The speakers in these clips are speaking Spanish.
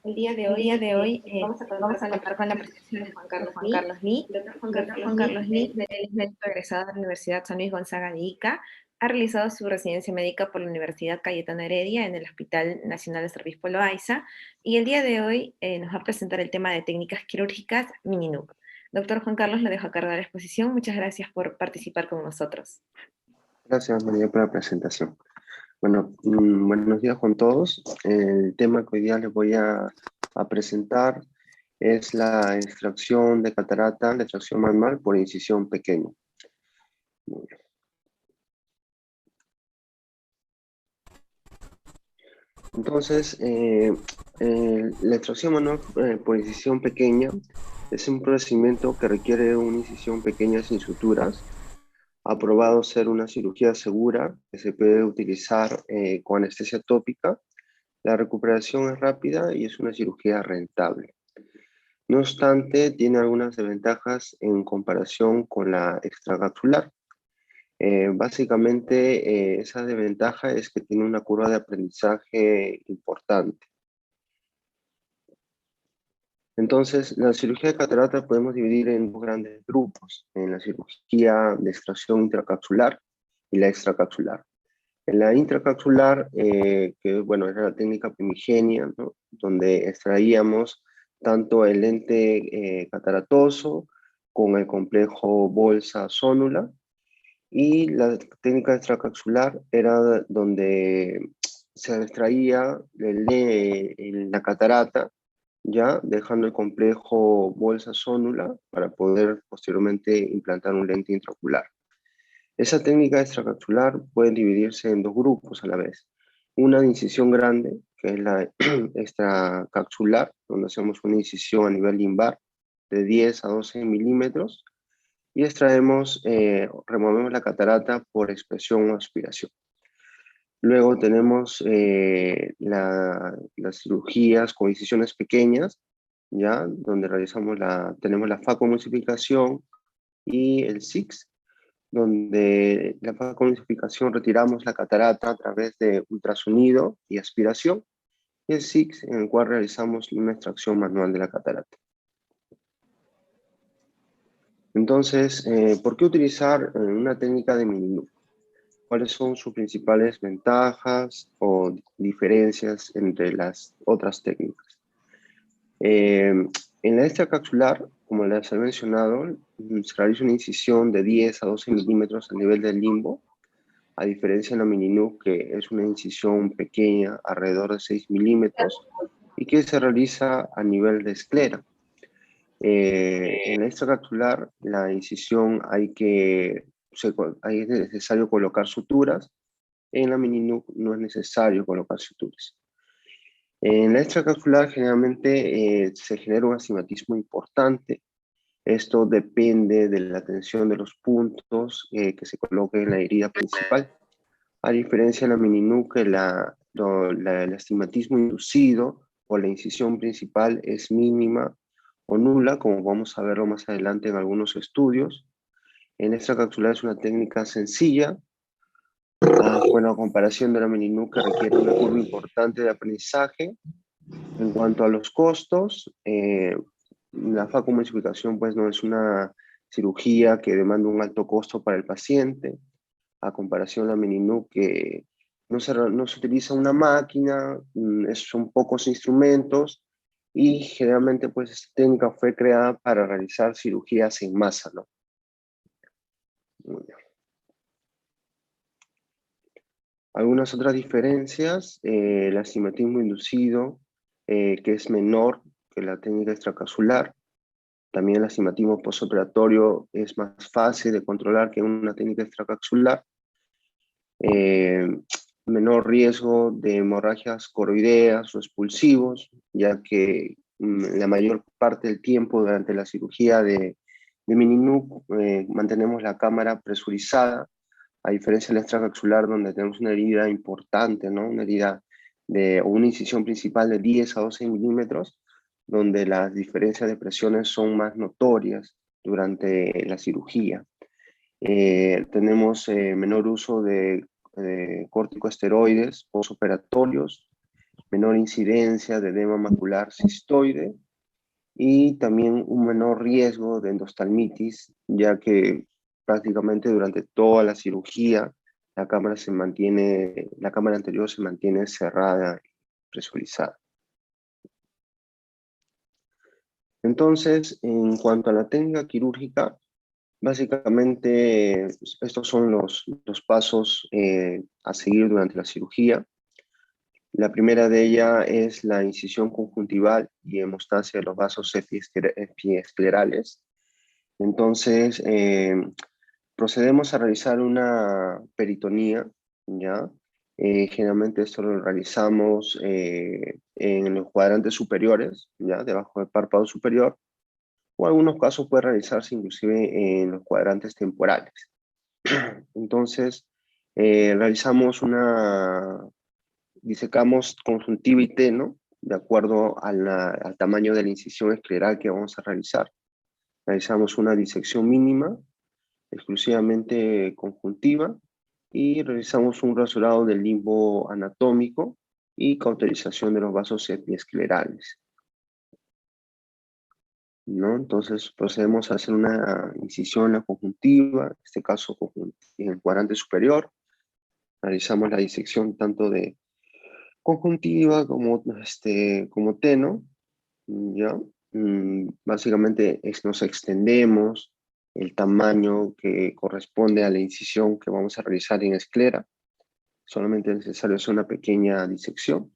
El día de hoy Vamos a contar con la presencia contar de con Juan Juan Carlos Carlos Lee. Lee. Doctor Doctor Juan Juan Carlos Carlos Lee, Lee, él es médico egresado de la Universidad San Luis Gonzaga de Ica, ha realizado su residencia médica por la Universidad Cayetana Heredia en el Hospital Nacional de San Obispo Loaiza, y el día de hoy nos va a presentar el tema de técnicas quirúrgicas Mini-NUC. Doctor Juan Carlos, lo dejo a cargo de la exposición. Muchas gracias por participar con nosotros. Gracias, María, por la presentación. Bueno, buenos días con todos. El tema que hoy día les voy a presentar es la extracción de catarata, la extracción manual por incisión pequeña. Muy bien. Entonces, la extracción manual por incisión pequeña es un procedimiento que requiere una incisión pequeña sin suturas. Ha probado ser una cirugía segura que se puede utilizar con anestesia tópica. La recuperación es rápida y es una cirugía rentable. No obstante, tiene algunas desventajas en comparación con la extracapsular. Básicamente, esa desventaja es que tiene una curva de aprendizaje importante. Entonces, la cirugía de catarata podemos dividir en dos grandes grupos, en la cirugía de extracción intracapsular y la extracapsular. En la intracapsular, que bueno, era la técnica primigenia, ¿no? Donde extraíamos tanto el lente cataratoso con el complejo bolsa-zónula, y la técnica extracapsular era donde se extraía la catarata, ya dejando el complejo bolsa-zónula para poder posteriormente implantar un lente intraocular. Esa técnica extracapsular puede dividirse en dos grupos a la vez. Una de incisión grande, que es la extracapsular, donde hacemos una incisión a nivel limbar de 10 a 12 milímetros y removemos la catarata por expresión o aspiración. Luego tenemos las cirugías con incisiones pequeñas, ¿ya? Donde tenemos la facomulsificación y el SIX, donde la facomulsificación retiramos la catarata a través de ultrasonido y aspiración, y el SIX, en el cual realizamos una extracción manual de la catarata. Entonces, ¿por qué utilizar una técnica de Mini-NUC? ¿Cuáles son sus principales ventajas o diferencias entre las otras técnicas? En la extracapsular, como les he mencionado, se realiza una incisión de 10 a 12 milímetros a nivel del limbo, a diferencia de la Mini-NUC, que es una incisión pequeña, alrededor de 6 milímetros, y que se realiza a nivel de esclera. En la extracapsular, la incisión es necesario colocar suturas. En la Mini-NUC no es necesario colocar suturas. En la extracapsular generalmente se genera un astigmatismo importante. Esto depende de la tensión de los puntos que se coloquen en la herida principal. A diferencia de la Mini-NUC, el astigmatismo inducido o la incisión principal es mínima o nula, como vamos a verlo más adelante en algunos estudios. En extracapsular es una técnica sencilla. Bueno, a comparación de la Mini-NUC, que requiere una curva importante de aprendizaje. En cuanto a los costos, la facomulsificación pues no es una cirugía que demanda un alto costo para el paciente, a comparación de la Mini-NUC, que no se utiliza una máquina, son pocos instrumentos, y generalmente pues esta técnica fue creada para realizar cirugías en masa, ¿no? Muy bien. Algunas otras diferencias, el astigmatismo inducido, que es menor que la técnica extracapsular. También el astigmatismo postoperatorio es más fácil de controlar que una técnica extracapsular. Menor riesgo de hemorragias coroideas o expulsivos, ya que la mayor parte del tiempo durante la cirugía de Mini-NUC mantenemos la cámara presurizada, a diferencia del extracapsular, donde tenemos una herida importante, ¿no? Una herida o una incisión principal de 10 a 12 milímetros, donde las diferencias de presiones son más notorias durante la cirugía. Tenemos menor uso de corticosteroides postoperatorios, menor incidencia de edema macular cistoide y también un menor riesgo de endostalmitis, ya que prácticamente durante toda la cirugía la cámara anterior se mantiene cerrada y presurizada. Entonces, en cuanto a la técnica quirúrgica, básicamente estos son los pasos a seguir durante la cirugía. La primera de ellas es la incisión conjuntival y hemostasia de los vasos epiesclerales. Entonces, procedemos a realizar una peritonía, ¿ya? Generalmente esto lo realizamos en los cuadrantes superiores, ¿ya? Debajo del párpado superior, o en algunos casos puede realizarse inclusive en los cuadrantes temporales. Entonces, disecamos conjuntiva y teno, de acuerdo al tamaño de la incisión escleral que vamos a realizar. Realizamos una disección mínima, exclusivamente conjuntiva, y realizamos un rasurado del limbo anatómico y cauterización de los vasos epiesclerales, ¿no? Entonces procedemos a hacer una incisión en la conjuntiva, en este caso en el cuadrante superior. Realizamos la disección tanto de conjuntiva como teno, ¿ya? Básicamente nos extendemos el tamaño que corresponde a la incisión que vamos a realizar en esclera. Solamente es necesario hacer una pequeña disección.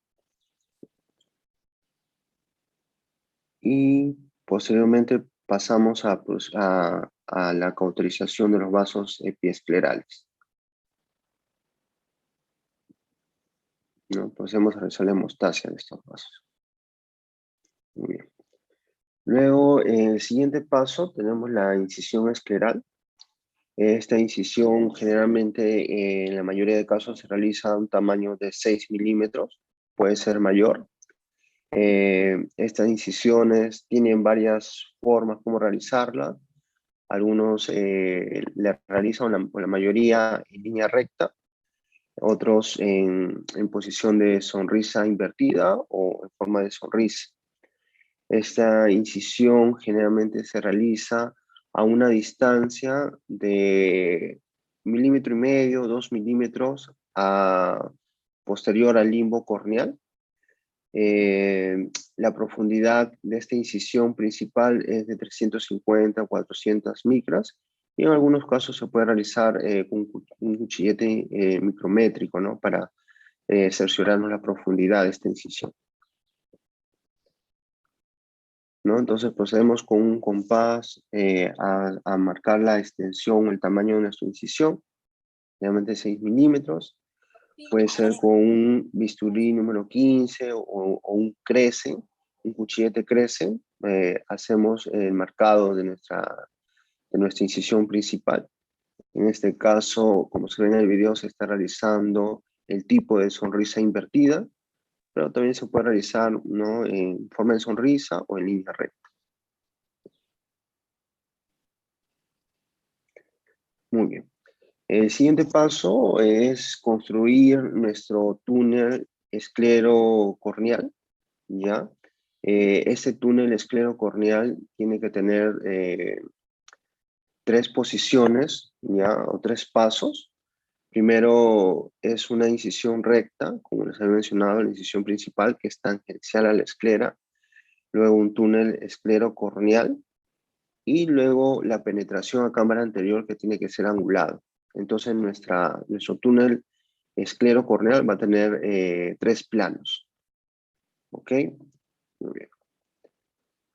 Y posteriormente pasamos a la cauterización de los vasos epiesclerales, ¿no? Procedemos a realizar la hemostasia de estos vasos. Muy bien. Luego, en el siguiente paso, tenemos la incisión escleral. Esta incisión generalmente, en la mayoría de casos, se realiza a un tamaño de 6 milímetros, puede ser mayor. Estas incisiones tienen varias formas como realizarlas. Algunos le realizan, la mayoría, en línea recta, otros en posición de sonrisa invertida o en forma de sonrisa. Esta incisión generalmente se realiza a una distancia de 1,5 milímetros, 2 milímetros posterior al limbo corneal. La profundidad de esta incisión principal es de 350 a 400 micras y en algunos casos se puede realizar con un cuchillete micrométrico, ¿no? Para cerciorarnos la profundidad de esta incisión, ¿no? Entonces procedemos con un compás a marcar la extensión, el tamaño de nuestra incisión, realmente 6 milímetros. Puede ser con un bisturí número 15 o un Crescent, un cuchillete Crescent. Hacemos el marcado de nuestra incisión principal. En este caso, como se ve en el video, se está realizando el tipo de sonrisa invertida, pero también se puede realizar, ¿no?, en forma de sonrisa o en línea recta. Muy bien. El siguiente paso es construir nuestro túnel esclerocorneal, ¿ya? Este túnel esclerocorneal tiene que tener 3 posiciones, ¿ya? O 3 pasos. Primero es una incisión recta, como les había mencionado, la incisión principal que es tangencial a la esclera. Luego un túnel esclerocorneal y luego la penetración a cámara anterior que tiene que ser angulado. Entonces nuestro túnel esclerocorneal va a tener 3 planos. ¿Ok? Muy bien.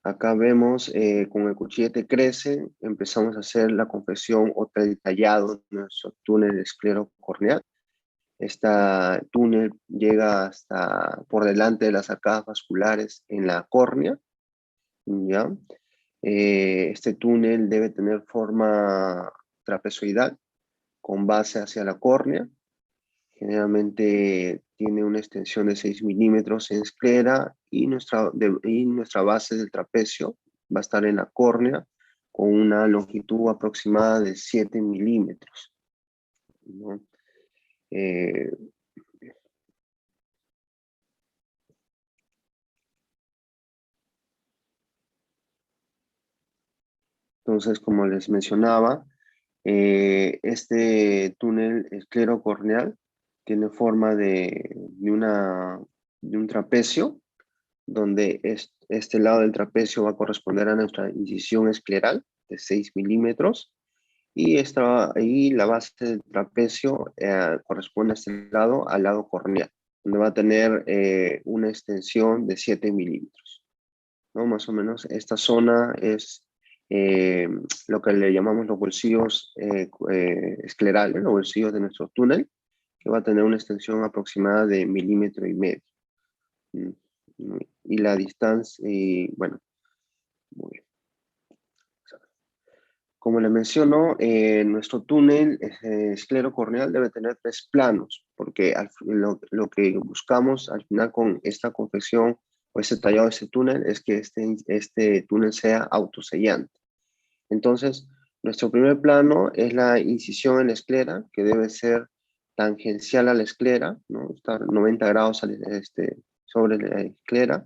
Acá vemos con el cuchillete crece, empezamos a hacer la compresión o el tallado de nuestro túnel esclerocorneal. Este túnel llega hasta por delante de las arcadas vasculares en la córnea, ¿ya? Este túnel debe tener forma trapezoidal con base hacia la córnea. Generalmente tiene una extensión de 6 milímetros en esclera y nuestra base del trapecio va a estar en la córnea con una longitud aproximada de 7 milímetros, ¿no? Entonces, como les mencionaba, este túnel esclerocorneal tiene forma de un trapecio, donde este lado del trapecio va a corresponder a nuestra incisión escleral de 6 milímetros, y ahí la base del trapecio corresponde a este lado, al lado corneal, donde va a tener una extensión de 7 milímetros, ¿no? Más o menos esta zona es eh, lo que le llamamos los bolsillos esclerales, los bolsillos de nuestro túnel, que va a tener una extensión aproximada de 1,5 milímetros. Mm, Y la distancia, y bueno, muy bien. Como le menciono, nuestro túnel esclerocorneal debe tener 3 planos, porque lo que buscamos al final con esta confección o este tallado de este túnel es que este túnel sea autosellante. Entonces, nuestro primer plano es la incisión en la esclera, que debe ser tangencial a la esclera, ¿no? Estar 90 grados sobre la esclera.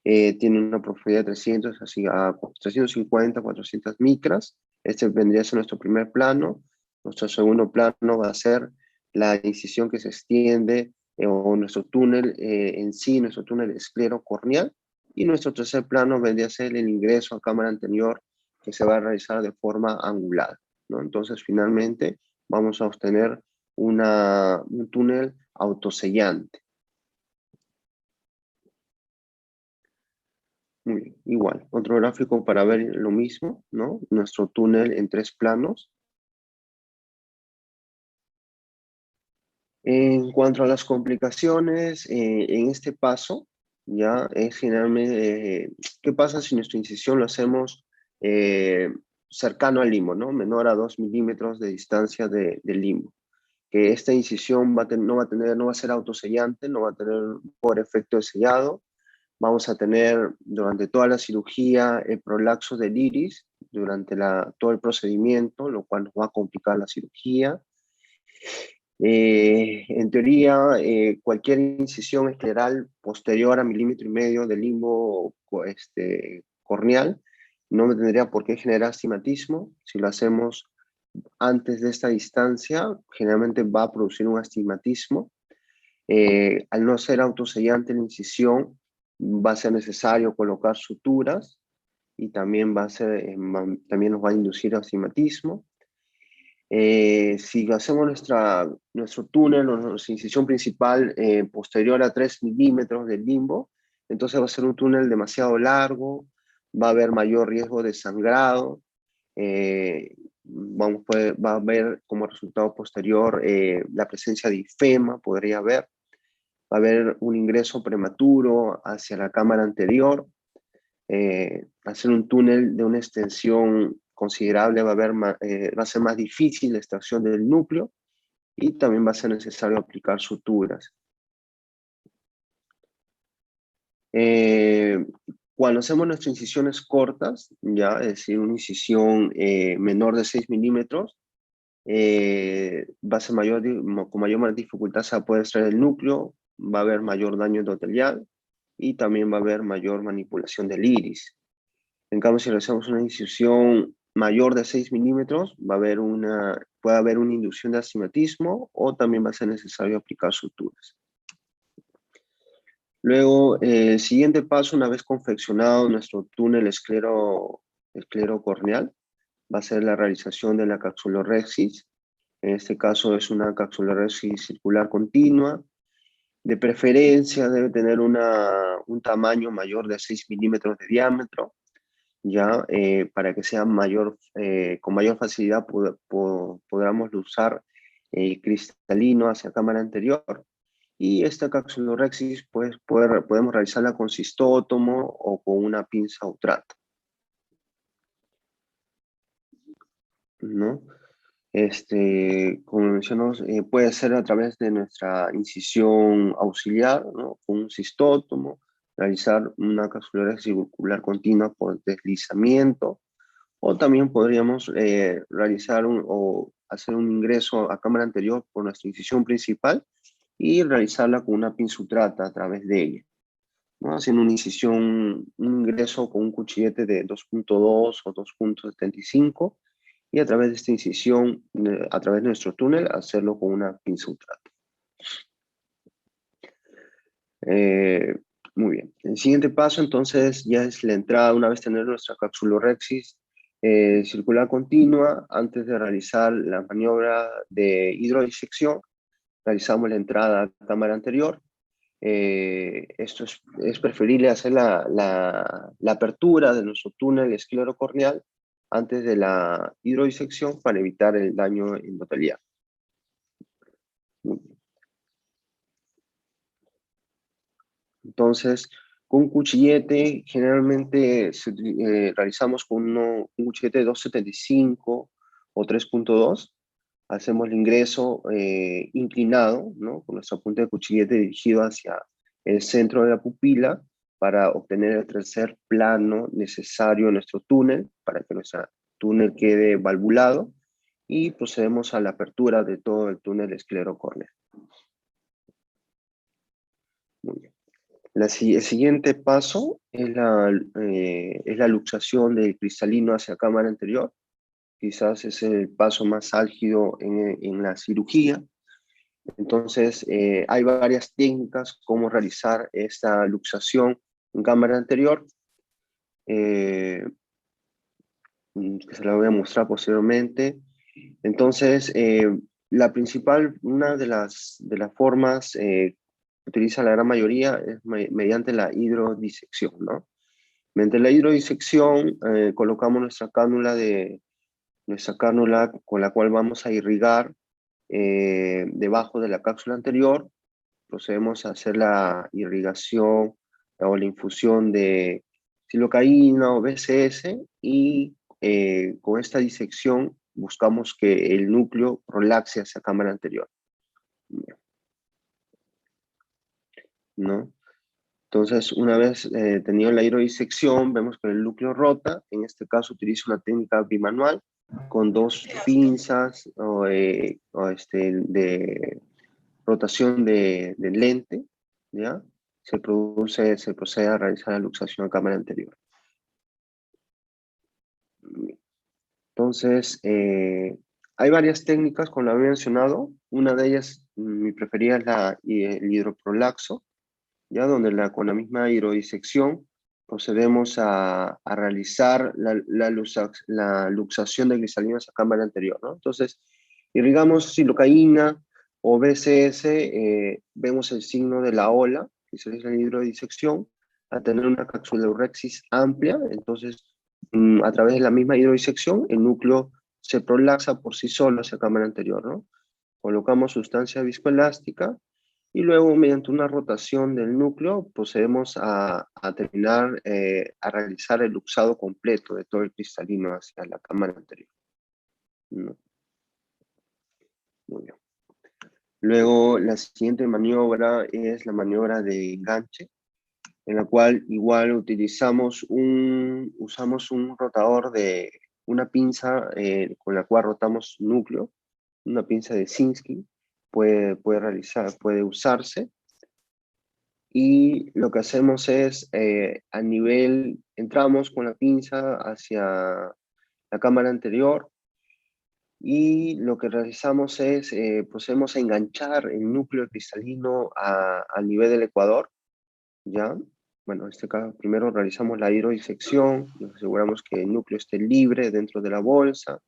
Tiene una profundidad de 300, así a 350, 400 micras. Este vendría a ser nuestro primer plano. Nuestro segundo plano va a ser la incisión que se extiende, o nuestro túnel en sí, nuestro túnel esclerocorneal. Y nuestro tercer plano vendría a ser el ingreso a cámara anterior, que se va a realizar de forma angular, ¿no? Entonces, finalmente, vamos a obtener un túnel autosellante. Muy bien, igual, otro gráfico para ver lo mismo, ¿no? Nuestro túnel en 3 planos. En cuanto a las complicaciones, en este paso, ya es generalmente, ¿qué pasa si nuestra incisión lo hacemos eh, cercano al limbo, ¿no? Menor a 2 milímetros de distancia del limbo? Que esta incisión no va a ser autosellante, no va a tener por efecto de sellado. Vamos a tener durante toda la cirugía el prolapso del iris durante todo el procedimiento, lo cual nos va a complicar la cirugía. En teoría, cualquier incisión escleral posterior a 1,5 milímetros del limbo corneal no me tendría por qué generar astigmatismo. Si lo hacemos antes de esta distancia, generalmente va a producir un astigmatismo. Al no ser autosellante la incisión, va a ser necesario colocar suturas, y también también nos va a inducir astigmatismo. Si hacemos nuestro túnel o nuestra incisión principal posterior a 3 milímetros del limbo, entonces va a ser un túnel demasiado largo, va a haber mayor riesgo de sangrado, va a haber como resultado posterior la presencia de ifema, podría haber. Va a haber un ingreso prematuro hacia la cámara anterior. Hacer un túnel de una extensión considerable va a ser más difícil la extracción del núcleo, y también va a ser necesario aplicar suturas. Eh, Cuando hacemos nuestras incisiones cortas, ya, es decir, una incisión menor de 6 milímetros, va a ser con mayor dificultad se va a poder extraer el núcleo, va a haber mayor daño endotelial, y también va a haber mayor manipulación del iris. En cambio, si realizamos una incisión mayor de 6 milímetros, puede haber una inducción de astigmatismo, o también va a ser necesario aplicar suturas. Luego, el siguiente paso, una vez confeccionado nuestro túnel esclerocorneal, va a ser la realización de la capsulorhexis. En este caso es una capsulorhexis circular continua. De preferencia debe tener un tamaño mayor de 6 milímetros de diámetro, ya, para que sea con mayor facilidad podamos usar el cristalino hacia cámara anterior. Y esta capsulorhexis pues, podemos realizarla con cistótomo o con una pinza Utrata, ¿no? Como mencionamos, puede ser a través de nuestra incisión auxiliar, ¿no? Con un cistótomo, realizar una capsulorhexis circular continua por deslizamiento, o también podríamos realizar o hacer un ingreso a cámara anterior por nuestra incisión principal y realizarla con una pinza Utrata a través de ella. ¿no? Haciendo una incisión, un ingreso con un cuchillete de 2.2 o 2.75 y a través de esta incisión, a través de nuestro túnel, hacerlo con una pinza ultrato. Muy bien. El siguiente paso, entonces, ya es la entrada, una vez tener nuestra capsulorhexis circular continua, antes de realizar la maniobra de hidrodisección, realizamos la entrada a cámara anterior. Esto es preferible hacer la apertura de nuestro túnel esclerocorneal antes de la hidrodisección para evitar el daño endotelial. Entonces, con un cuchillete, generalmente realizamos con un cuchillete de 2.75 o 3.2. Hacemos el ingreso inclinado, ¿no? Con nuestra punta de cuchillete dirigido hacia el centro de la pupila para obtener el tercer plano necesario en nuestro túnel, para que nuestro túnel quede valvulado, y procedemos a la apertura de todo el túnel esclerocórneo. Muy bien. El siguiente paso es la luxación del cristalino hacia cámara anterior. Quizás es el paso más álgido en la cirugía. Entonces, hay varias técnicas cómo realizar esta luxación en cámara anterior, que se la voy a mostrar posteriormente. Entonces, la principal, una de las formas que utiliza la gran mayoría es mediante la hidrodisección, ¿no? Mediante la hidrodisección colocamos nuestra cánula con la cual vamos a irrigar debajo de la cápsula anterior. Procedemos a hacer la irrigación o la infusión de silocaína o BCS y con esta disección buscamos que el núcleo prolaxe hacia cámara anterior, ¿no? Entonces, una vez tenido la hidrodisección, vemos que el núcleo rota. En este caso utilizo una técnica bimanual con dos pinzas de rotación de lente, ¿ya? Se procede a realizar la luxación a cámara anterior. Entonces, hay varias técnicas, como lo había mencionado. Una de ellas, mi preferida, es el hidroprolaxo, ya donde con la misma hidrodisección procedemos a realizar la luxación de cristalinas a cámara anterior, ¿no? Entonces, irrigamos silocaína o BCS, vemos el signo de la ola, que se es la hidrodisección, a tener una capsulorhexis amplia. Entonces, a través de la misma hidrodisección, el núcleo se prolaxa por sí solo hacia cámara anterior, ¿no? Colocamos sustancia viscoelástica y luego, mediante una rotación del núcleo, procedemos a terminar, a realizar el luxado completo de todo el cristalino hacia la cámara anterior, ¿no? Muy bien. Luego, la siguiente maniobra es la maniobra de enganche, en la cual igual usamos un rotador de una pinza con la cual rotamos núcleo, una pinza de Sinskey, puede usarse. Y lo que hacemos es, entramos con la pinza hacia la cámara anterior y lo que realizamos es, procedemos a enganchar el núcleo cristalino al nivel del ecuador, ¿ya? Bueno, en este caso primero realizamos la hidrodisección, nos aseguramos que el núcleo esté libre dentro de la bolsa,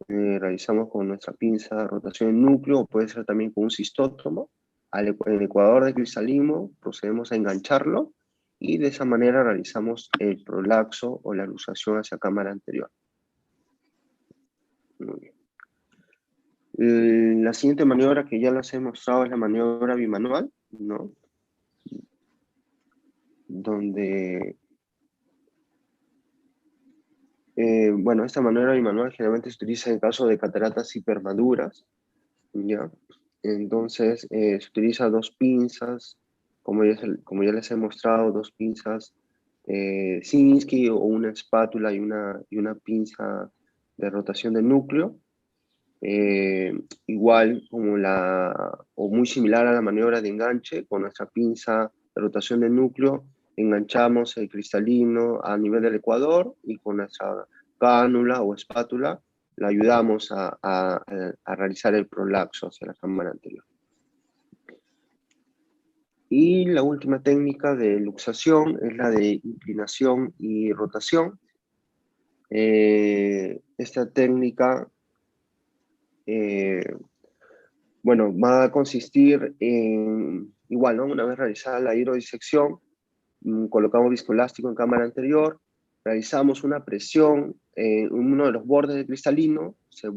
realizamos con nuestra pinza rotación del núcleo, o puede ser también con un cistótomo. El ecuador de cristalino procedemos a engancharlo y de esa manera realizamos el prolaxo o la luxación hacia cámara anterior. Muy bien. La siguiente maniobra que ya les he mostrado es la maniobra bimanual, ¿no? Donde, bueno, esta maniobra bimanual generalmente se utiliza en caso de cataratas hipermaduras, ¿ya? Entonces, se utiliza dos pinzas, como ya les he mostrado, dos pinzas Sinskey o una espátula y una pinza de rotación de núcleo. Igual o muy similar a la maniobra de enganche, con nuestra pinza de rotación del núcleo, enganchamos el cristalino a nivel del ecuador y con nuestra cánula o espátula le ayudamos a realizar el prolapso hacia la cámara anterior. Y la última técnica de luxación es la de inclinación y rotación. Esta técnica, bueno, va a consistir en, igual, ¿no? Una vez realizada la hidrodisección, colocamos viscoelástico en cámara anterior, realizamos una presión en uno de los bordes del cristalino, se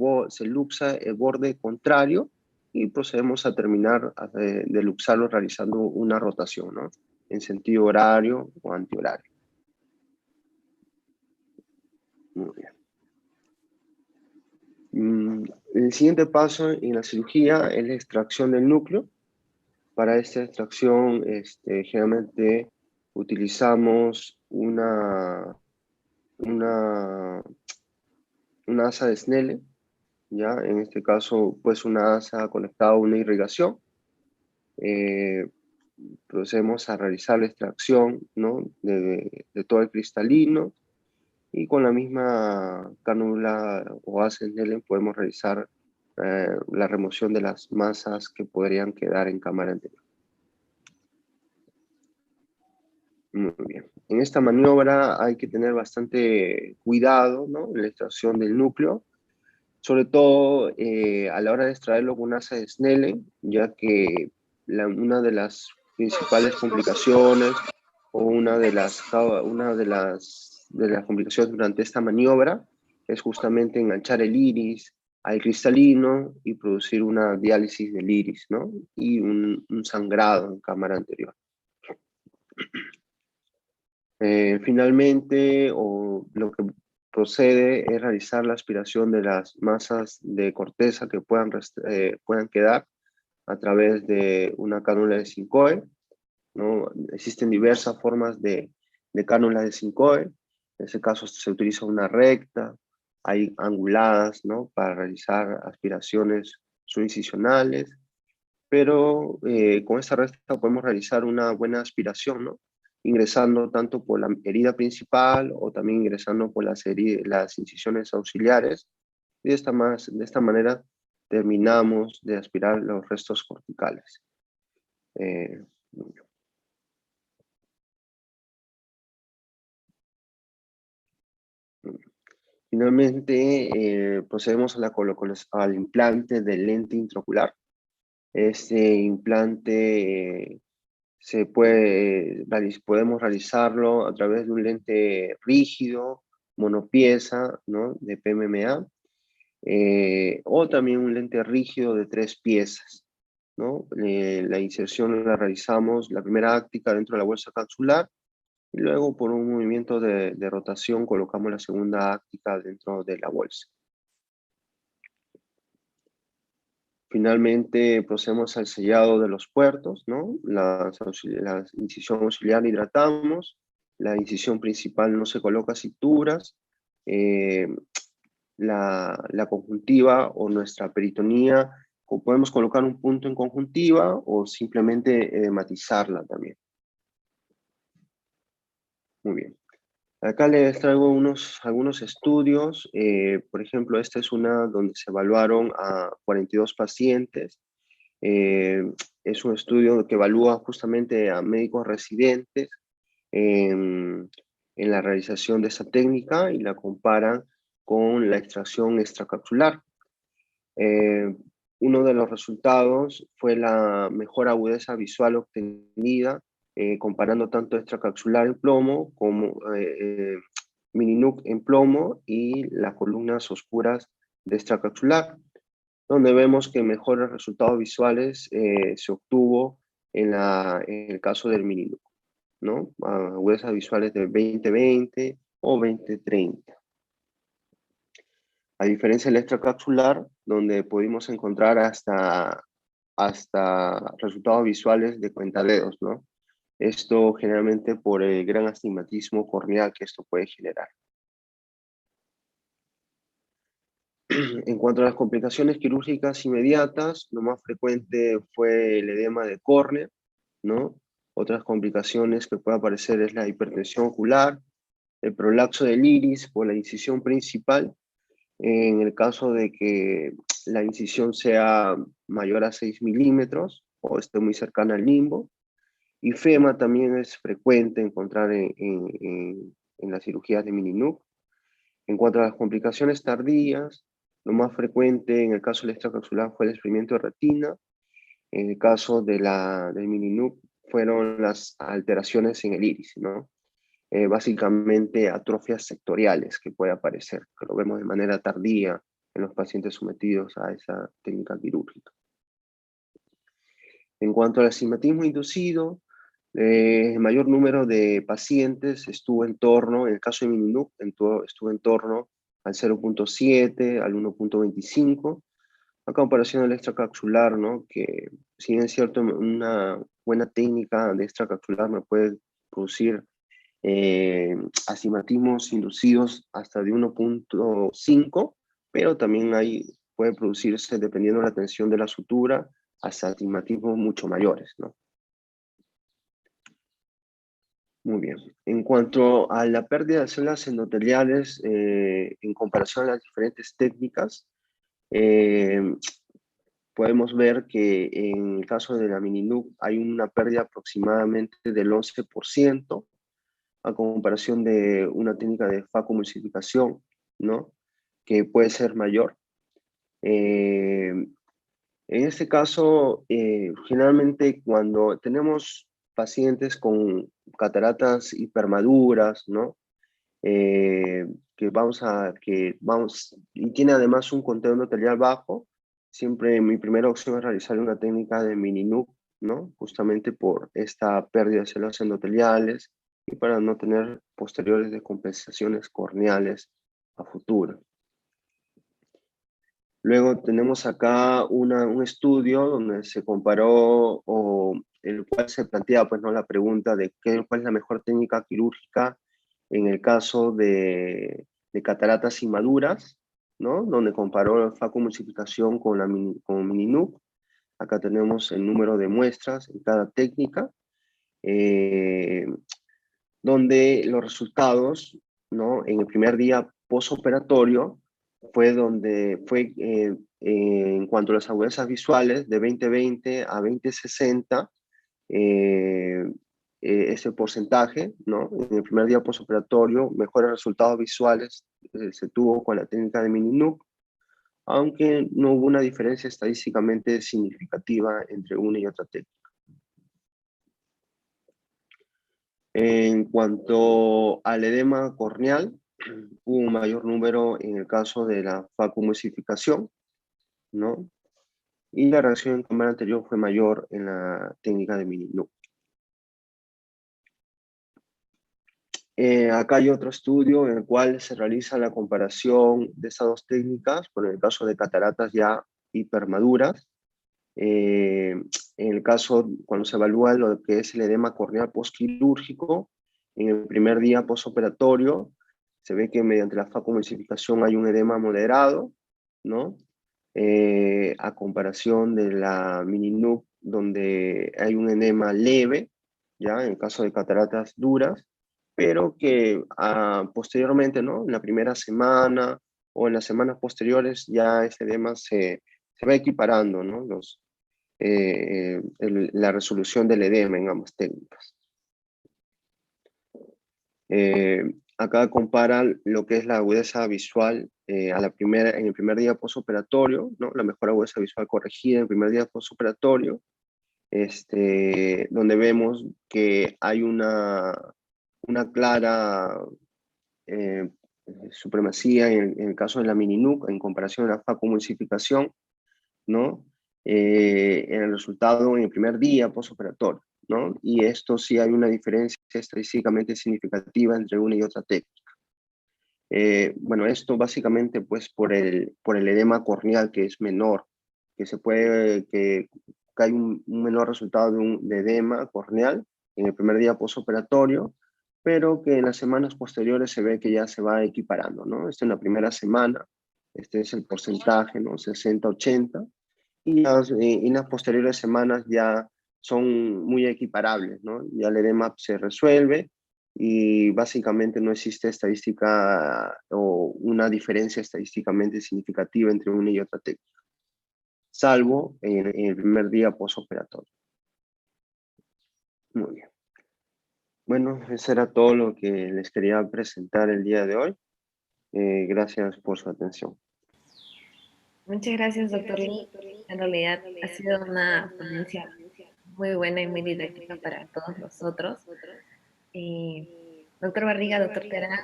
luxa el borde contrario y procedemos a terminar de luxarlo realizando una rotación, ¿no? En sentido horario o antihorario. Muy bien. El siguiente paso en la cirugía es la extracción del núcleo. Para esta extracción, generalmente utilizamos una asa de Snellen, ¿ya? En este caso, pues una asa conectada a una irrigación. Procedemos a realizar la extracción, ¿no? de todo el cristalino, y con la misma cánula o asa de Snellen podemos realizar la remoción de las masas que podrían quedar en cámara anterior. Muy bien. En esta maniobra hay que tener bastante cuidado, ¿no? En la extracción del núcleo, sobre todo a la hora de extraerlo con asa de Snellen, ya que una de las principales complicaciones o una de las complicaciones durante esta maniobra es justamente enganchar el iris al cristalino y producir una diálisis del iris, ¿no? Y un sangrado en cámara anterior. Finalmente, lo que procede es realizar la aspiración de las masas de corteza que puedan quedar a través de una cánula de Sincoe, ¿no? Existen diversas formas de cánula de Sincoe. En este caso se utiliza una recta, hay anguladas, ¿no? Para realizar aspiraciones subincisionales, pero con esta recta podemos realizar una buena aspiración, ¿no? Ingresando tanto por la herida principal o también ingresando por las incisiones auxiliares. Y de esta manera terminamos de aspirar los restos corticales. Finalmente, procedemos al implante del lente intraocular. Este implante podemos realizarlo a través de un lente rígido, monopieza, ¿no? De PMMA, o también un lente rígido de 3 piezas, ¿no? La inserción la realizamos, la primera áctica dentro de la bolsa capsular, y luego por un movimiento de rotación colocamos la segunda áctica dentro de la bolsa. Finalmente procedemos al sellado de los puertos, ¿no? La incisión auxiliar la hidratamos, la incisión principal no se coloca suturas, la conjuntiva o nuestra peritonía, o podemos colocar un punto en conjuntiva o simplemente matizarla también. Muy bien. Acá les traigo algunos estudios. Por ejemplo, esta es una donde se evaluaron a 42 pacientes. Es un estudio que evalúa justamente a médicos residentes en la realización de esa técnica y la comparan con la extracción extracapsular. Uno de los resultados fue la mejor agudeza visual obtenida comparando tanto extracapsular en plomo como mini-nuc en plomo y las columnas oscuras de extracapsular, donde vemos que mejores resultados visuales se obtuvo en el caso del mini-nuc, ¿no? Agudezas visuales de 20/20 o 20/30. A diferencia del extracapsular, donde pudimos encontrar hasta resultados visuales de cuentadedos, ¿no? Esto generalmente por el gran astigmatismo corneal que esto puede generar. En cuanto a las complicaciones quirúrgicas inmediatas, lo más frecuente fue el edema de córnea, ¿no? Otras complicaciones que puede aparecer es la hipertensión ocular, el prolapso del iris por la incisión principal, en el caso de que la incisión sea mayor a 6 milímetros o esté muy cercana al limbo. Y FEMA también es frecuente encontrar en las cirugías de mini-NUC. En cuanto a las complicaciones tardías, lo más frecuente en el caso del extracapsular fue el desprendimiento de retina. En el caso del mini-NUC fueron las alteraciones en el iris, ¿no? Básicamente atrofias sectoriales que puede aparecer, que lo vemos de manera tardía en los pacientes sometidos a esa técnica quirúrgica. En cuanto al astigmatismo inducido, el mayor número de pacientes estuvo en torno, en el caso de Mininuc, estuvo en torno al 0.7, al 1.25, a comparación del extracapsular, ¿no? Que si bien es cierto, una buena técnica de extracapsular me puede producir astigmatismos inducidos hasta de 1.5, pero también puede producirse, dependiendo de la tensión de la sutura, hasta astigmatismos mucho mayores, ¿no? Muy bien. En cuanto a la pérdida de células endoteliales, en comparación a las diferentes técnicas, eh, podemos ver que en el caso de la mini-NUC hay una pérdida aproximadamente del 11%, a comparación de una técnica de facomulsificación, ¿no? Que puede ser mayor. En este caso, generalmente cuando tenemos pacientes con cataratas hipermaduras, ¿no? Y tiene además un conteo endotelial bajo, siempre mi primera opción es realizar una técnica de mini-NUC, ¿no? Justamente por esta pérdida de células endoteliales y para no tener posteriores descompensaciones corneales a futuro. Luego tenemos acá un estudio donde se comparó, o el cual se plantea pues, ¿no? la pregunta de cuál es la mejor técnica quirúrgica en el caso de cataratas inmaduras, ¿no? Donde comparó la facomulsificación con mini-NUC. Acá tenemos el número de muestras en cada técnica, donde los resultados, ¿no? En el primer día posoperatorio fue en cuanto a las agudezas visuales, de 20/20 a 20/60, ese porcentaje, ¿no? En el primer día posoperatorio, mejores resultados visuales se tuvo con la técnica de mini-NUC, aunque no hubo una diferencia estadísticamente significativa entre una y otra técnica. En cuanto al edema corneal, hubo un mayor número en el caso de la facomulsificación, ¿no? Y la reacción en cámara anterior fue mayor en la técnica de mini-NUC. Acá hay otro estudio en el cual se realiza la comparación de estas dos técnicas, por el caso de cataratas ya hipermaduras. En el caso, cuando se evalúa lo que es el edema corneal postquirúrgico, en el primer día postoperatorio, se ve que mediante la facomulsificación hay un edema moderado, ¿no? A comparación de la mini-NUC, donde hay un edema leve, ¿ya? En el caso de cataratas duras, pero que posteriormente, ¿no? En la primera semana o en las semanas posteriores ya ese edema se va equiparando, ¿no? La resolución del edema en ambas técnicas. Acá compara lo que es la agudeza visual en el primer día postoperatorio, ¿no? La mejor agudeza visual corregida en el primer día postoperatorio, donde vemos que hay una clara supremacía en el caso de la mini-NUC en comparación a la facomulsificación, ¿no? En el resultado en el primer día postoperatorio, ¿no? Y esto sí hay una diferencia estadísticamente significativa entre una y otra técnica. Bueno, esto básicamente pues por el edema corneal que es menor, que hay un menor resultado de edema corneal en el primer día postoperatorio, pero que en las semanas posteriores se ve que ya se va equiparando, ¿no? Esto en la primera semana, este es el porcentaje, ¿no? 60-80, y en las posteriores semanas ya son muy equiparables, ¿no? Ya el EDMAP se resuelve y básicamente no existe estadística o una diferencia estadísticamente significativa entre una y otra técnica, salvo en el primer día postoperatorio. Muy bien. Bueno, eso era todo lo que les quería presentar el día de hoy. Gracias por su atención. Muchas gracias, doctor Lee. En realidad ha sido una ponencia muy buena y muy didáctica para todos nosotros. Doctor Barriga, doctor Terán,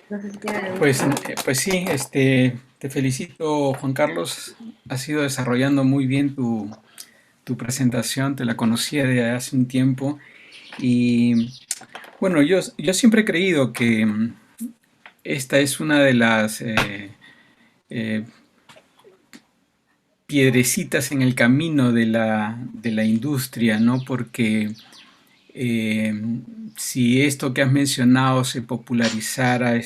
no sé si tienen algún Pues, comentario. pues sí, te felicito, Juan Carlos. Has ido desarrollando muy bien tu presentación, te la conocía de hace un tiempo. Y bueno, yo siempre he creído que esta es una de las eh, piedrecitas en el camino de la industria, ¿no? Porque eh, si esto que has mencionado se popularizara,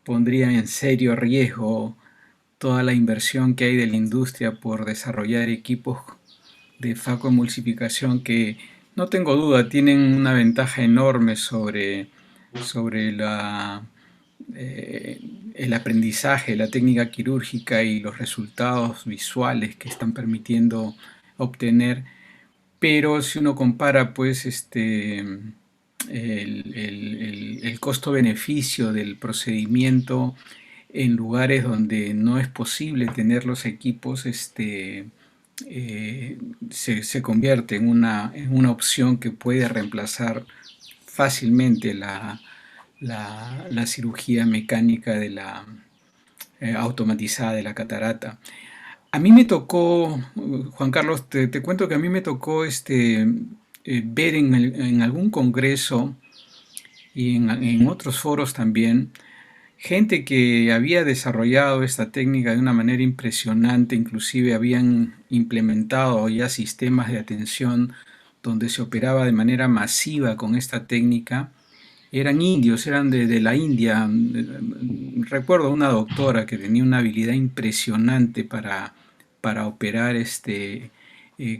pondría en serio riesgo toda la inversión que hay de la industria por desarrollar equipos de facoemulsificación que no tengo duda tienen una ventaja enorme sobre el aprendizaje, la técnica quirúrgica y los resultados visuales que están permitiendo obtener. Pero si uno compara pues el costo-beneficio del procedimiento en lugares donde no es posible tener los equipos, se convierte en una opción que puede reemplazar fácilmente la cirugía mecánica de la automatizada de la catarata. A mí me tocó, Juan Carlos, te cuento que a mí me tocó ver en algún congreso y en otros foros también gente que había desarrollado esta técnica de una manera impresionante, inclusive habían implementado ya sistemas de atención donde se operaba de manera masiva con esta técnica. Eran indios, eran de la India. Recuerdo una doctora que tenía una habilidad impresionante para operar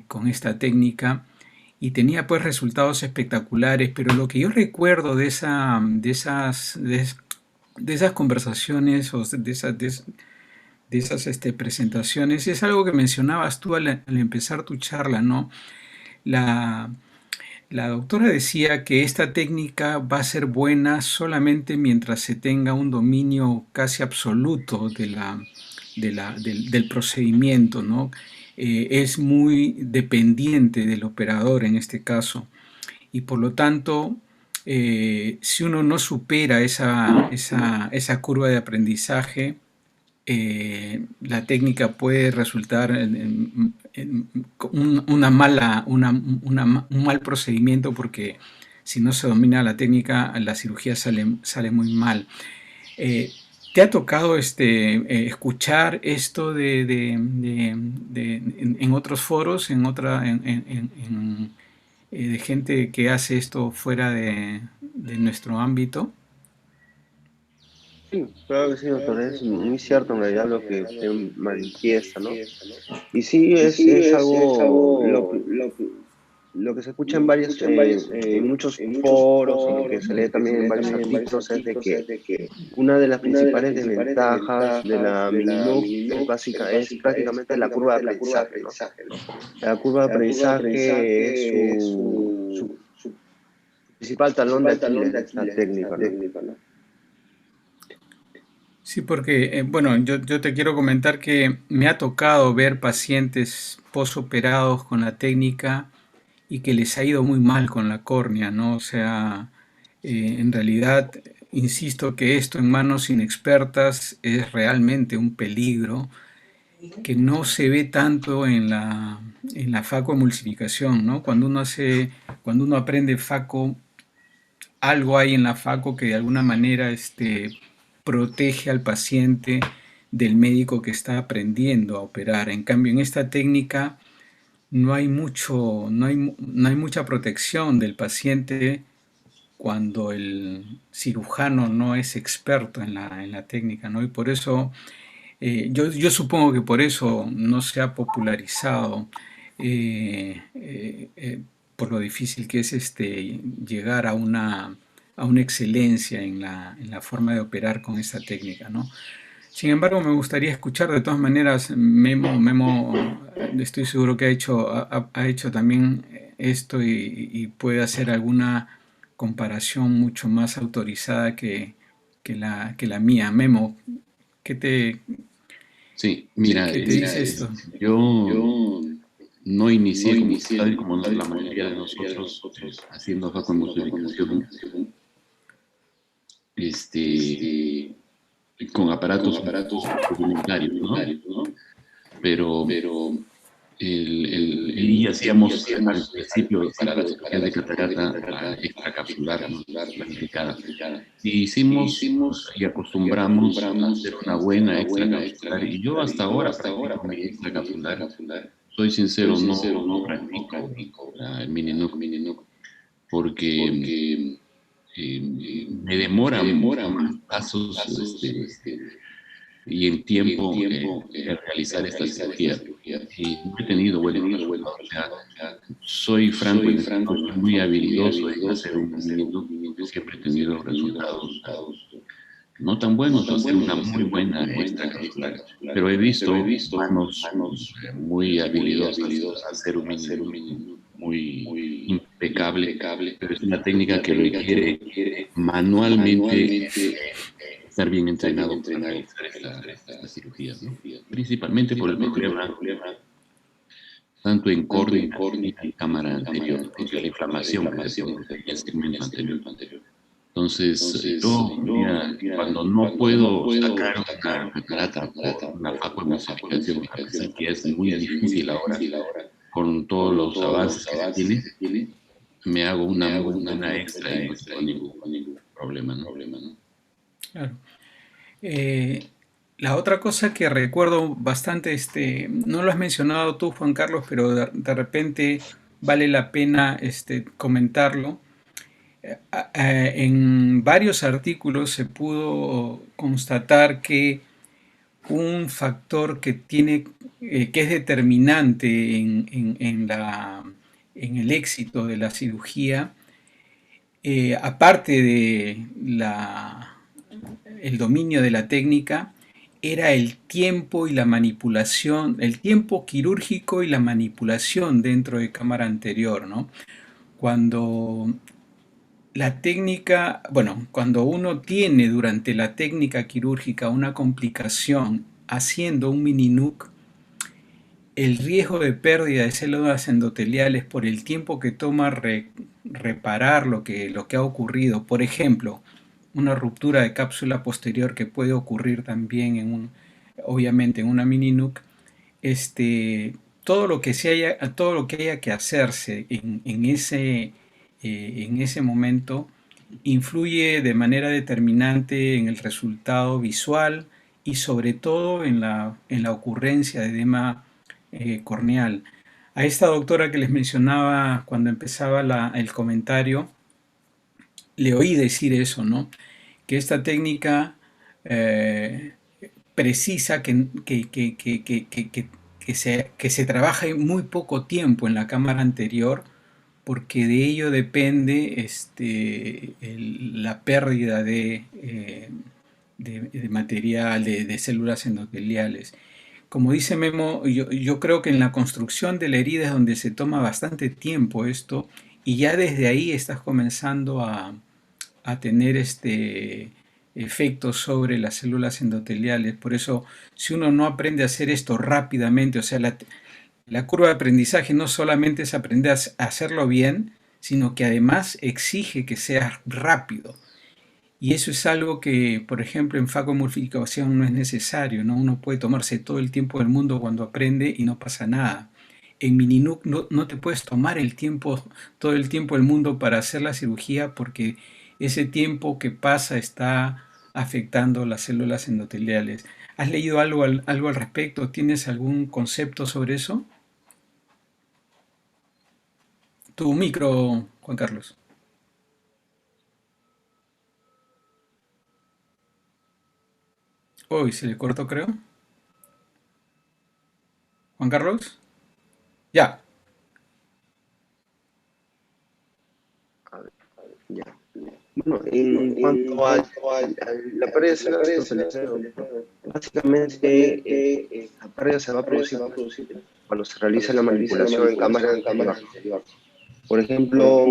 con esta técnica y tenía pues resultados espectaculares, pero lo que yo recuerdo de esas conversaciones o de esas presentaciones es algo que mencionabas tú al empezar tu charla, ¿no? La, la doctora decía que esta técnica va a ser buena solamente mientras se tenga un dominio casi absoluto del procedimiento, ¿no? Es muy dependiente del operador en este caso y por lo tanto, si uno no supera esa curva de aprendizaje, la técnica puede resultar en un mal procedimiento porque si no se domina la técnica, la cirugía sale muy mal. ¿Te ha tocado escuchar esto en otros foros, de gente que hace esto fuera de nuestro ámbito? Sí, claro que sí, doctor, es muy cierto en realidad lo que usted manifiesta, ¿no? Y sí, es algo lo que se escucha en en muchos foros o lo que se lee también en varios artículos es de que una de las principales desventajas de la Mininoc es prácticamente la curva de aprendizaje, ¿no? La curva de aprendizaje es su principal talón de Aquiles de esta técnica, ¿no? Sí, porque, bueno, yo te quiero comentar que me ha tocado ver pacientes posoperados con la técnica y que les ha ido muy mal con la córnea, ¿no? O sea, en realidad, insisto que esto en manos inexpertas es realmente un peligro que no se ve tanto en la facoemulsificación, ¿no? Cuando uno aprende faco, algo hay en la faco que de alguna manera protege al paciente del médico que está aprendiendo a operar. En cambio, en esta técnica no hay mucha protección del paciente cuando el cirujano no es experto en la técnica, ¿no? Y por eso Yo supongo que por eso no se ha popularizado, por lo difícil que es llegar a una excelencia en en la forma de operar con esta técnica, ¿no? Sin embargo, me gustaría escuchar de todas maneras, Memo, estoy seguro que ha hecho también esto y puede hacer alguna comparación mucho más autorizada que la mía. Memo, ¿qué te, Sí, mira, qué te dice esto? yo no inicié como tal y como la mayoría de nosotros haciendo fotomusurización este, con aparatos rudimentarios, ¿no? Pero y hacíamos al principio para la cirugía de catarata extracapsular, ¿no? La aplicada. Y hicimos y acostumbramos a hacer una buena extracapsular. Y yo hasta ahora practico mi extracapsular. Soy sincero, no practico el mini nuc porque me demoran más pasos y en tiempo el realizar esta cirugía. Y no he tenido buenos resultados. O sea, soy franco en decir, no soy muy habilidoso en hacer un mini nuc, porque siempre he tenido resultados no tan buenos o hacer una muy buena extracapsular. Pero he visto manos muy habilidosas hacer un mini nuc muy impecable, pero es una técnica que requiere manualmente estar bien entrenado para realizar esta cirugía, ¿no? Principalmente por el problema tanto en córnea y en cámara anterior, o sea, la inflamación que se produce en el segmento anterior. Entonces, yo, mira, cuando no puedo sacar una catarata por una facoemulsificación, a pesar que es muy difícil ahora, con todos los avances que se tiene, me hago una muy buena extra y no tengo ningún problema, ¿no? Claro. Eh, la otra cosa que recuerdo bastante, no lo has mencionado tú, Juan Carlos, pero de repente vale la pena comentarlo. En varios artículos se pudo constatar que un factor que que es determinante en el éxito de la cirugía, aparte de el dominio de la técnica, era el tiempo y la manipulación, el tiempo quirúrgico y la manipulación dentro de cámara anterior, ¿no? Cuando la técnica, bueno, cuando uno tiene durante la técnica quirúrgica una complicación haciendo un mini nuc, el riesgo de pérdida de células endoteliales por el tiempo que toma reparar lo que ha ocurrido, por ejemplo, una ruptura de cápsula posterior que puede ocurrir también obviamente en una mini nuc, todo lo que haya que hacerse en ese momento influye de manera determinante en el resultado visual y sobre todo en la ocurrencia de edema corneal. A esta doctora que les mencionaba cuando empezaba el comentario, le oí decir eso, ¿no? Que esta técnica eh, precisa que se trabaje muy poco tiempo en la cámara anterior porque de ello depende la pérdida de material, de células endoteliales. Como dice Memo, yo creo que en la construcción de la herida es donde se toma bastante tiempo esto y ya desde ahí estás comenzando a tener efectos sobre las células endoteliales. Por eso, si uno no aprende a hacer esto rápidamente, o sea, la curva de aprendizaje no solamente es aprender a hacerlo bien, sino que además exige que sea rápido. Y eso es algo que, por ejemplo, en facomultiplicación no es necesario, ¿no? Uno puede tomarse todo el tiempo del mundo cuando aprende y no pasa nada. En Mininuc no te puedes tomar todo el tiempo del mundo para hacer la cirugía porque ese tiempo que pasa está afectando las células endoteliales. ¿Has leído algo al respecto? ¿Tienes algún concepto sobre eso? Tu micro, Juan Carlos. Uy, se le cortó, creo. Juan Carlos. Ya. Ya. Bueno, en cuanto a la pérdida de células totalidad, básicamente la pérdida se va a producir cuando se realiza la manipulación en cámara anterior. Por ejemplo,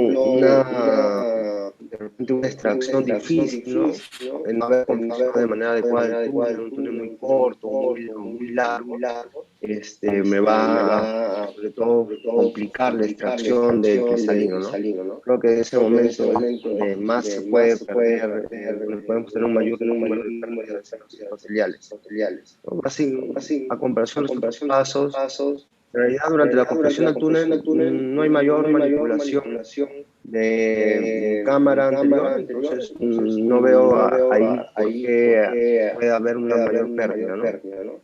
de repente una extracción difícil, ¿no? En no haber confeccionado de manera adecuada el túnel, un túnel muy corto, muy largo, me va a, sobre todo, complicar la extracción del cristalino, ¿no? Creo que en ese momento es donde más se puede perder, donde podemos tener un mayor número de pérdidas epiteliales, ¿no? Así, a comparación de los otros pasos, en realidad, durante la construcción del túnel no hay mayor manipulación de cámara anterior, entonces no veo ahí por qué puede haber una mayor pérdida, ¿no?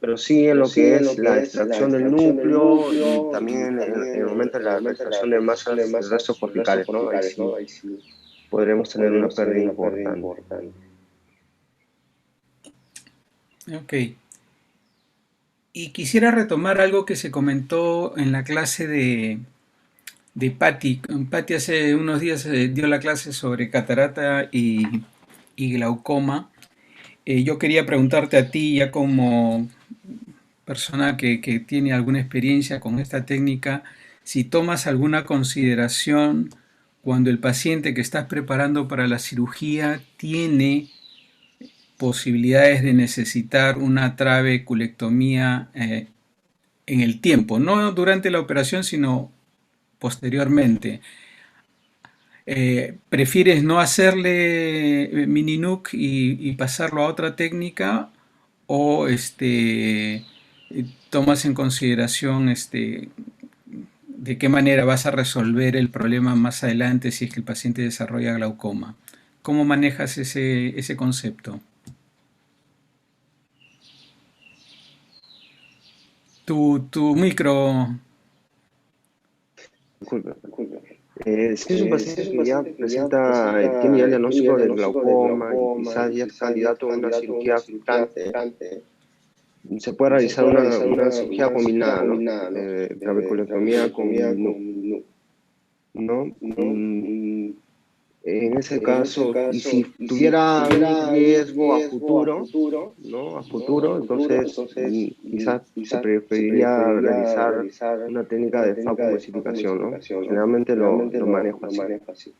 Pero sí en lo que es la extracción del núcleo y también en el momento de la extracción de masas de restos corticales, ¿no? Ahí sí podremos tener una pérdida importante. Ok. Y quisiera retomar algo que se comentó en la clase de Patti. Patti hace unos días dio la clase sobre catarata y glaucoma. Yo quería preguntarte a ti, ya como persona que tiene alguna experiencia con esta técnica, si tomas alguna consideración cuando el paciente que estás preparando para la cirugía tiene posibilidades de necesitar una trabeculectomía en el tiempo, no durante la operación, sino posteriormente. ¿Prefieres no hacerle mini nuc y pasarlo a otra técnica o tomas en consideración de qué manera vas a resolver el problema más adelante si es que el paciente desarrolla glaucoma? ¿Cómo manejas ese concepto? Tu micro. Disculpe. Si es un paciente que ya tiene ya el diagnóstico del glaucoma y quizás ya es candidato a una cirugía filtrante, se puede realizar una cirugía combinada, ¿no? Trabeculectomía con NUC, ¿no? En ese caso, y si tuviera un riesgo a futuro, ¿no? A futuro, entonces quizás se preferiría realizar una técnica de facoemulsificación, ¿no? Generalmente lo manejo así.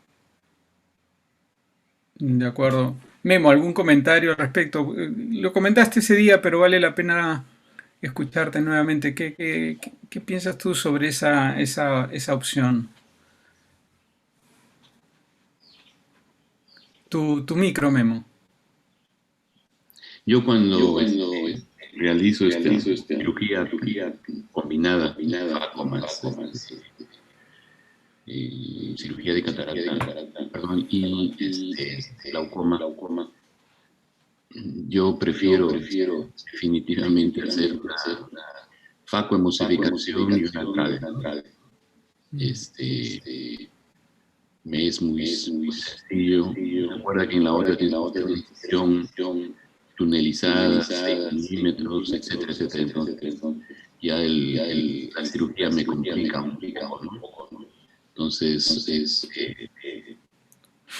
De acuerdo. Memo, ¿algún comentario al respecto? Lo comentaste ese día, pero vale la pena escucharte nuevamente. ¿Qué piensas tú sobre esa opción? Tu micro, Memo. Yo cuando realizo esta cirugía combinada, faco más cirugía de catarata, perdón, y glaucoma, yo prefiero definitivamente hacer una facoemulsificación y una trave. Me es muy sencillo. Recuerda que en la otra tienes una incisión tunelizada, 6 milímetros, etcétera, etcétera. Entonces, ya la cirugía me complica un poco, ¿no? Entonces,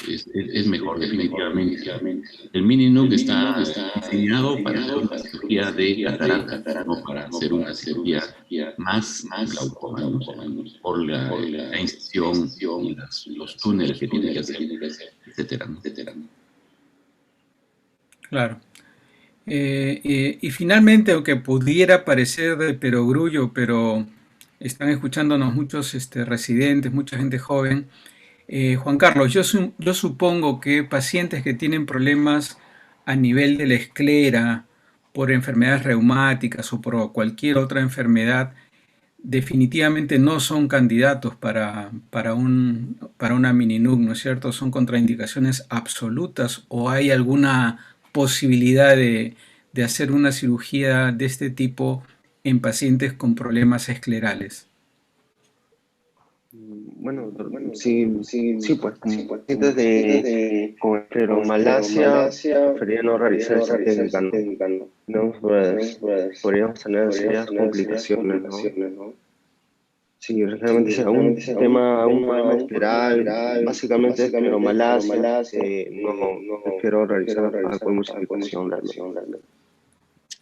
es mejor definitivamente. El mini nuc está diseñado para hacer una cirugía de catarata, no para hacer una cirugía más glaucoma, ¿no? Por la incisión y los túneles que tiene que hacer, etcétera, ¿no? Claro. Y finalmente, aunque pudiera parecer de perogrullo, pero están escuchándonos muchos residentes, mucha gente joven. Juan Carlos, yo supongo que pacientes que tienen problemas a nivel de la esclera por enfermedades reumáticas o por cualquier otra enfermedad, definitivamente no son candidatos para una mini nuc, ¿no es cierto? ¿Son contraindicaciones absolutas o hay alguna posibilidad de hacer una cirugía de este tipo en pacientes con problemas esclerales? Bueno, sí, pues, como pacientes con escleromalia, preferiría no realizar esa técnica, ¿no? No, pues, podríamos tener serias complicaciones, ¿no? Sí, realmente será un problema escleral, básicamente escleromalacia, no prefiero realizar facomulsificación realmente.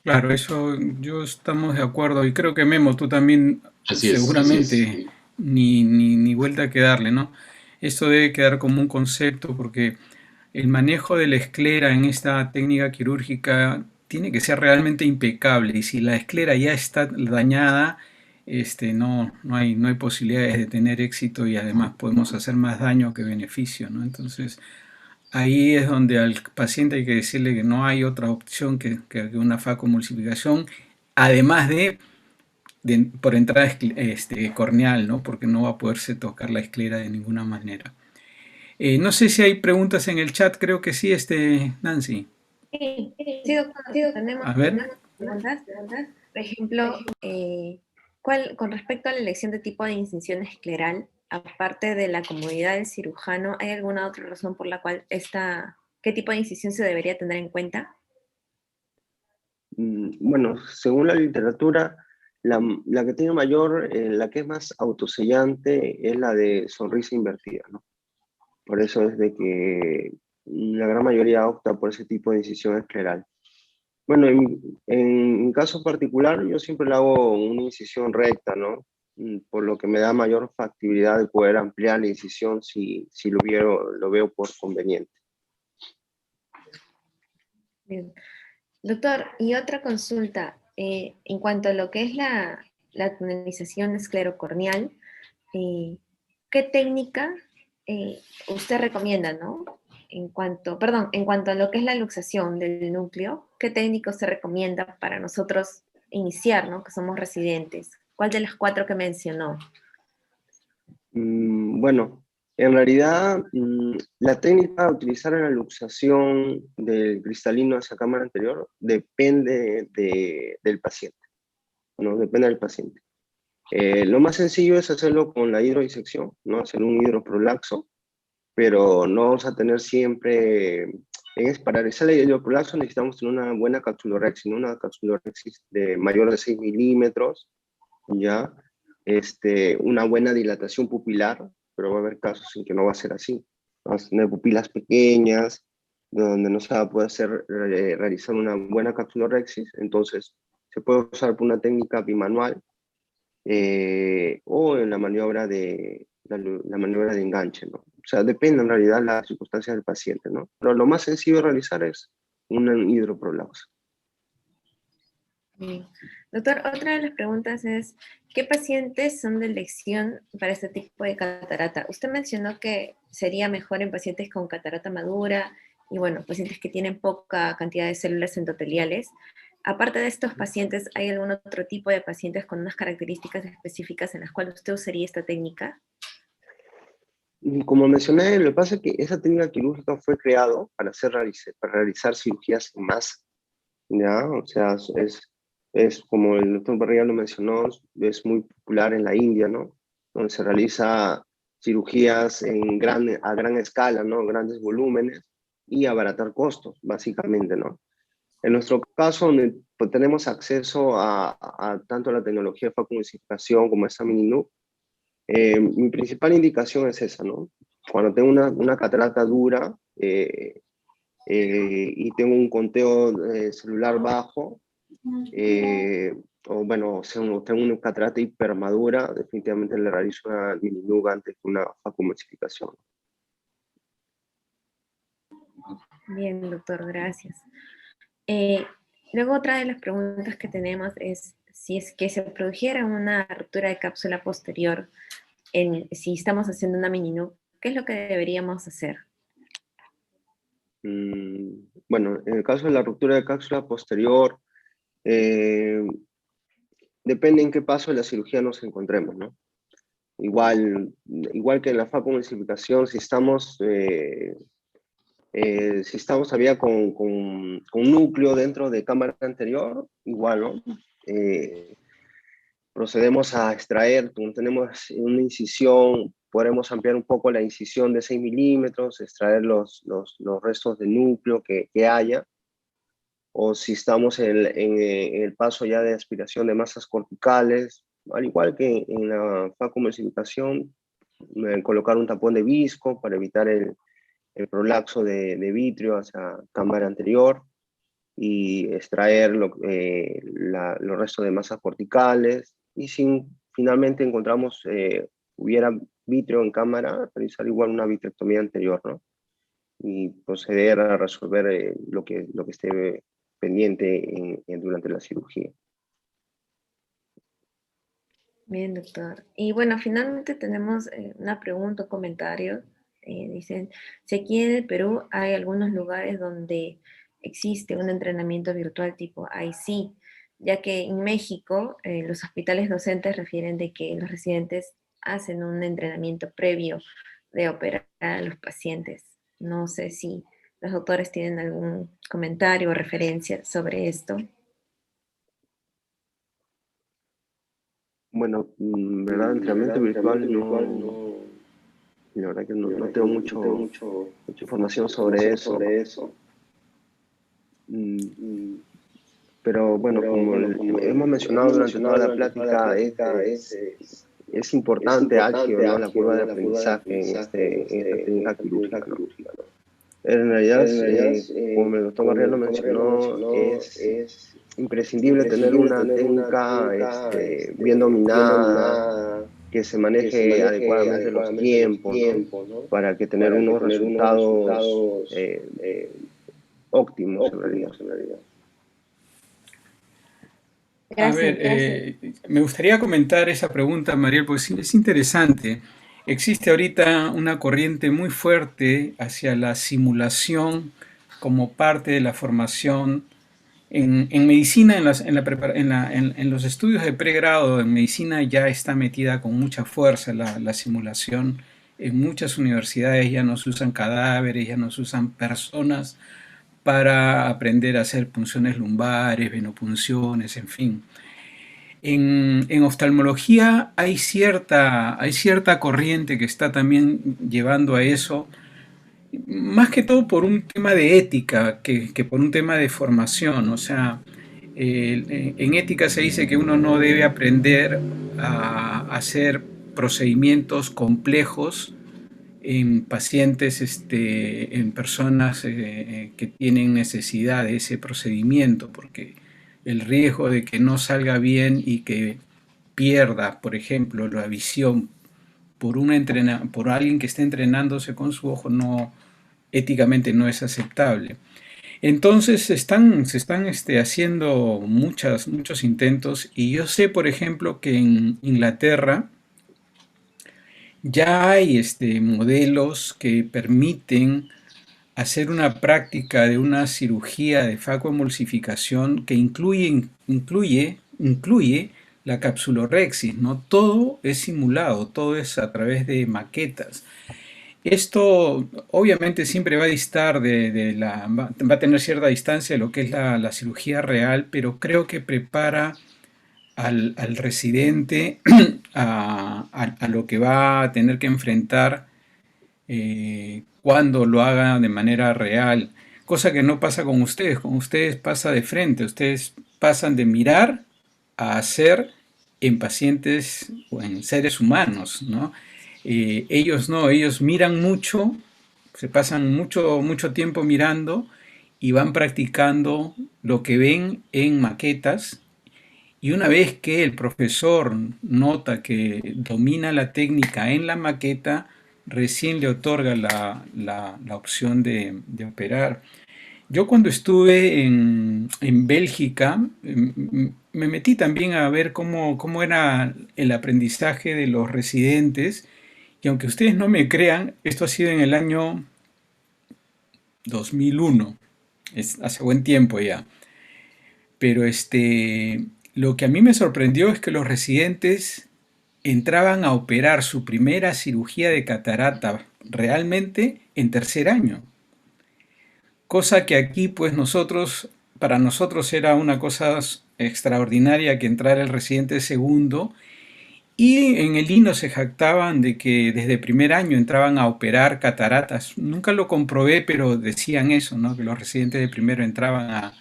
Claro, eso yo estamos de acuerdo y creo que Memo, tú también Así es, así es. seguramente ni vuelta que darle, ¿no? Esto debe quedar como un concepto porque el manejo de la esclera en esta técnica quirúrgica tiene que ser realmente impecable y si la esclera ya está dañada, no hay posibilidades de tener éxito y además podemos hacer más daño que beneficio, ¿no? Entonces, ahí es donde al paciente hay que decirle que no hay otra opción que una facomulsificación, además por entrada corneal, ¿no? Porque no va a poderse tocar la esclera de ninguna manera. No sé si hay preguntas en el chat, creo que sí, Nancy. Sí, sí, doctor, tenemos A ver. unas preguntas. Por ejemplo, con respecto a la elección de tipo de incisión escleral, aparte de la comodidad del cirujano, ¿hay alguna otra razón por la cual qué tipo de incisión se debería tener en cuenta? Bueno, según la literatura, la que tiene mayor, la que es más autosellante es la de sonrisa invertida, ¿no? Por eso es de que la gran mayoría opta por ese tipo de incisión escleral. Bueno, en mi caso particular, yo siempre le hago una incisión recta, ¿no? Por lo que me da mayor factibilidad de poder ampliar la incisión si lo veo por conveniente. Bien. Doctor, y otra consulta, en cuanto a lo que es la tunelización esclerocorneal, ¿qué técnica usted recomienda, no? En cuanto a lo que es la luxación del núcleo, ¿qué técnica usted recomienda para nosotros iniciar, ¿no? Que somos residentes. ¿Cuál de las cuatro que mencionó? Bueno, en realidad la técnica a utilizar en la luxación del cristalino hacia cámara anterior depende del paciente, ¿no? Depende del paciente. Lo más sencillo es hacerlo con la hidrodisección, ¿no? Hacer un hidroprolaxo, pero no vamos a tener siempre, para realizar el hidroprolaxo necesitamos tener una buena capsulorexis, ¿no? Una capsulorexis de mayor de 6 milímetros, ¿ya? Una buena dilatación pupilar, pero va a haber casos en que no va a ser así. Vamos a tener pupilas pequeñas, donde no se va a poder realizar una buena capsulorexis, entonces se puede usar por una técnica bimanual, o en la maniobra de enganche, ¿no? O sea, depende en realidad de las circunstancias del paciente, ¿no? Pero lo más sencillo de realizar es un hidroprolaxo. Bien. Doctor, otra de las preguntas es, ¿qué pacientes son de elección para este tipo de catarata? Usted mencionó que sería mejor en pacientes con catarata madura y, bueno, pacientes que tienen poca cantidad de células endoteliales. Aparte de estos pacientes, ¿hay algún otro tipo de pacientes con unas características específicas en las cuales usted usaría esta técnica? Y como mencioné, lo que pasa es que esa técnica quirúrgica fue creado para realizar cirugías en masa, ¿ya? O sea, es como el doctor Barriga lo mencionó, es muy popular en la India, ¿no? Donde se realiza cirugías a gran escala, ¿no? Grandes volúmenes y abaratar costos, básicamente, ¿no? En nuestro caso, donde pues, tenemos acceso a tanto la tecnología de facomulsificación como esa mini NUC, mi principal indicación es esa, ¿no? Cuando tengo una catarata dura y tengo un conteo celular bajo, o bueno, tengo una catarata hipermadura, definitivamente le realizo una mini NUC antes que una facomulsificación. Bien, doctor, gracias. Luego otra de las preguntas que tenemos es si es que se produjera una ruptura de cápsula posterior, si estamos haciendo una mini NUC, ¿qué es lo que deberíamos hacer? Bueno, en el caso de la ruptura de cápsula posterior, depende en qué paso de la cirugía nos encontremos, ¿no? Igual que en la facomulsificación, si estamos todavía con núcleo dentro de cámara anterior, igual, ¿no? procedemos a extraer, como tenemos una incisión, podremos ampliar un poco la incisión de 6 milímetros, extraer los restos de núcleo que haya, o si estamos en el paso ya de aspiración de masas corticales, al igual que en la facoemulsificación, colocar un tapón de visco para evitar el prolapso de vitrio hacia cámara anterior y extraer los restos de masas corticales. Y si finalmente encontramos, hubiera vitrio en cámara, realizar igual una vitrectomía anterior, ¿no? Y proceder a resolver lo que esté pendiente durante la cirugía. Bien, doctor. Y bueno, finalmente tenemos una pregunta o comentario. Dicen, si aquí en el Perú hay algunos lugares donde existe un entrenamiento virtual tipo IC, ya que en México los hospitales docentes refieren de que los residentes hacen un entrenamiento previo de operar a los pacientes. No sé si los doctores tienen algún comentario o referencia sobre esto. Bueno, verdad, entrenamiento virtual no, la verdad que no tengo mucha información sobre eso. Pero bueno, como hemos mencionado durante toda la plática, es importante, álgido, ¿no? La curva de aprendizaje en esta técnica quirúrgica, ¿no? En realidad, como el doctor Barrial lo mencionó, es imprescindible tener una técnica bien dominada, que se maneje adecuadamente los tiempos, ¿no? Para que tener unos resultados óptimos en realidad. A ver, me gustaría comentar esa pregunta, Mariel, porque es interesante. Existe ahorita una corriente muy fuerte hacia la simulación como parte de la formación en medicina, en los estudios de pregrado en medicina ya está metida con mucha fuerza la simulación. En muchas universidades ya no se usan cadáveres, ya no se usan personas para aprender a hacer punciones lumbares, venopunciones, en fin. En oftalmología hay cierta corriente que está también llevando a eso, más que todo por un tema de ética que por un tema de formación. O sea, en ética se dice que uno no debe aprender a hacer procedimientos complejos en pacientes, en personas que tienen necesidad de ese procedimiento, porque el riesgo de que no salga bien y que pierda, por ejemplo, la visión por alguien que esté entrenándose con su ojo, éticamente no es aceptable. Entonces se están haciendo muchos intentos, y yo sé, por ejemplo, que en Inglaterra ya hay modelos que permiten hacer una práctica de una cirugía de facoemulsificación que incluye la capsulorhexis, ¿no? Todo es simulado, todo es a través de maquetas. Esto obviamente siempre va a distar va a tener cierta distancia de lo que es la cirugía real, pero creo que prepara al residente a lo que va a tener que enfrentar cuando lo haga de manera real, cosa que no pasa con ustedes pasa de frente, ustedes pasan de mirar a hacer en pacientes o en seres humanos, ¿no? Ellos no, ellos miran mucho, se pasan mucho tiempo mirando y van practicando lo que ven en maquetas. Y una vez que el profesor nota que domina la técnica en la maqueta, recién le otorga la opción de operar. Yo cuando estuve en Bélgica, me metí también a ver cómo era el aprendizaje de los residentes, y aunque ustedes no me crean, esto ha sido en el año 2001, hace buen tiempo ya. Pero lo que a mí me sorprendió es que los residentes entraban a operar su primera cirugía de catarata realmente en tercer año. Cosa que aquí, pues para nosotros era una cosa extraordinaria que entrara el residente segundo, y en el himno se jactaban de que desde primer año entraban a operar cataratas. Nunca lo comprobé, pero decían eso, ¿no? Que los residentes de primero entraban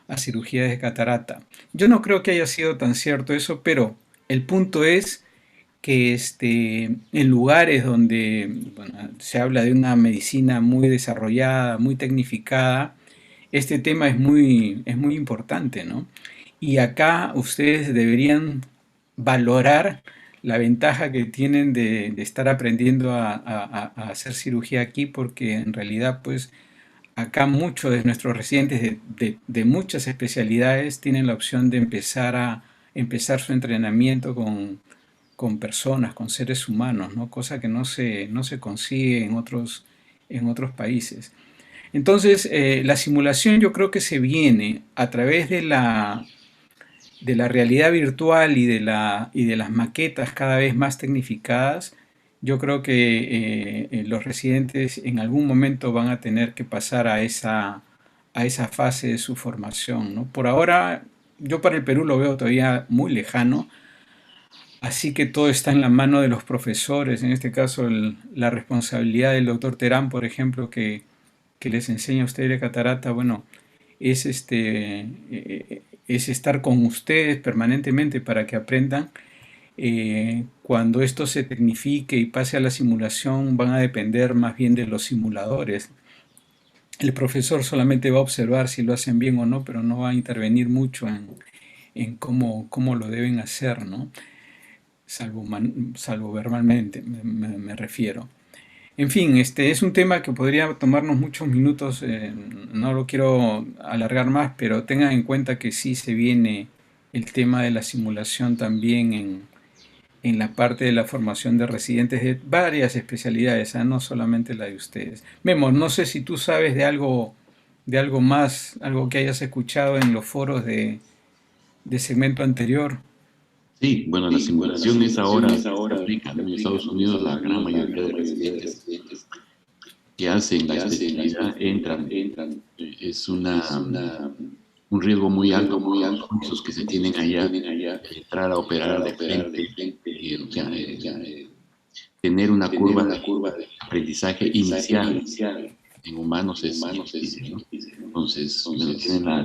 a cirugía de catarata. Yo no creo que haya sido tan cierto eso, pero el punto es que en lugares donde bueno, se habla de una medicina muy desarrollada, muy tecnificada, este tema es muy importante, ¿no? Y acá ustedes deberían valorar la ventaja que tienen de estar aprendiendo a hacer cirugía aquí, porque en realidad, pues, acá muchos de nuestros residentes de muchas especialidades tienen la opción de empezar su entrenamiento con personas, con seres humanos, ¿no? Cosa que no se consigue en otros países. Entonces, la simulación yo creo que se viene a través de la realidad virtual y de las maquetas cada vez más tecnificadas. Yo creo que los residentes en algún momento van a tener que pasar a esa fase de su formación, ¿no? Por ahora, yo para el Perú lo veo todavía muy lejano, así que todo está en la mano de los profesores, en este caso la responsabilidad del doctor Terán, por ejemplo, que les enseña a ustedes de catarata, bueno, es, es estar con ustedes permanentemente para que aprendan. Cuando esto se tecnifique y pase a la simulación, van a depender más bien de los simuladores. El profesor solamente va a observar si lo hacen bien o no, pero no va a intervenir mucho en cómo lo deben hacer, ¿no? Salvo verbalmente, me refiero. En fin, este es un tema que podría tomarnos muchos minutos, no lo quiero alargar más, pero tengan en cuenta que sí se viene el tema de la simulación también en la parte de la formación de residentes de varias especialidades, no solamente la de ustedes. Memo, no sé si tú sabes de algo más, algo que hayas escuchado en los foros de segmento anterior. Sí, bueno, la simulación es ahora, se aplica, ¿no? En Estados Unidos la gran mayoría de residentes que hacen la especialidad entran. Es un riesgo muy alto por los cursos que se tienen allá, entrar a operar de frente, o sea, tener una curva de aprendizaje inicial en humanos es difícil, ¿no? Entonces, bueno,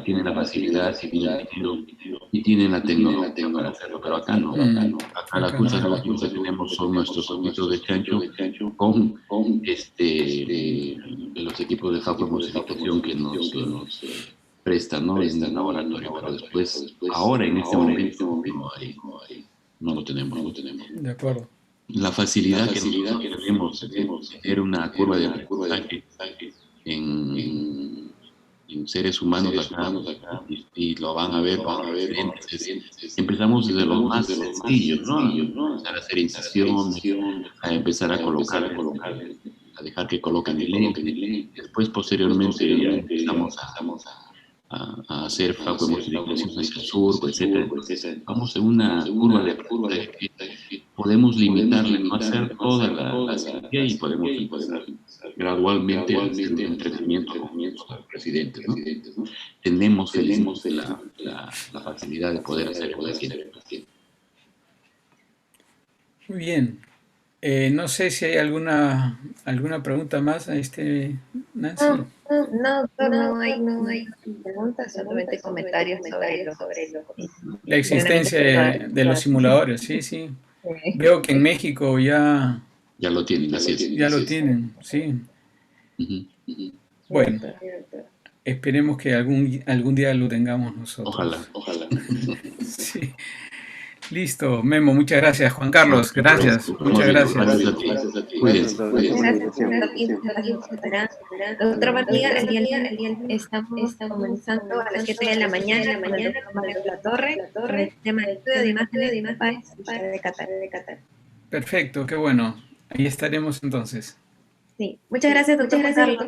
tienen la facilidad y tienen la tecnología para hacerlo, pero acá no. Acá las cosas que tenemos son nuestros ojitos de chancho con los equipos de farmacomodificación que nos prestan, ¿no? En el laboratorio, pero después, ahora en este momento, no lo tenemos. De acuerdo. La facilidad que nosotros tenemos de tener una curva de aprendizaje en seres humanos acá, y lo van a ver, empezamos desde lo más sencillo, ¿no? Empezar a hacer incisiones, a empezar a colocar, a dejar que coloquen el lente. Después, posteriormente, ya empezamos a hacer farmacomodificaciones hacia el sur, etcétera. Vamos en una curva de aprendizaje que podemos limitarle, no hacer toda la cirugía, y podemos empezar gradualmente a hacer un entrenamiento con los residentes, ¿no? Tenemos felizmente la facilidad de poder hacer cualquier. Muy bien. No sé si hay alguna pregunta más a Nancy. No, doctor, no hay preguntas, solamente comentarios sobre La existencia de los simuladores, sí. Sí. Veo que en México ya lo tienen, así es. Ya lo tienen, sí. Bueno, esperemos que algún día lo tengamos nosotros. Ojalá. Sí. Listo, Memo, muchas gracias. Juan Carlos, gracias. Muchas gracias. Gracias a ti. Cuídense. Doctor Barriga, el día estamos comenzando a las 7 de la mañana con el doctor Mario La Torre, el tema de estudio de imágenes de Qatar. Perfecto, qué bueno. Ahí estaremos entonces. Sí, muchas gracias, doctor Juan Carlos.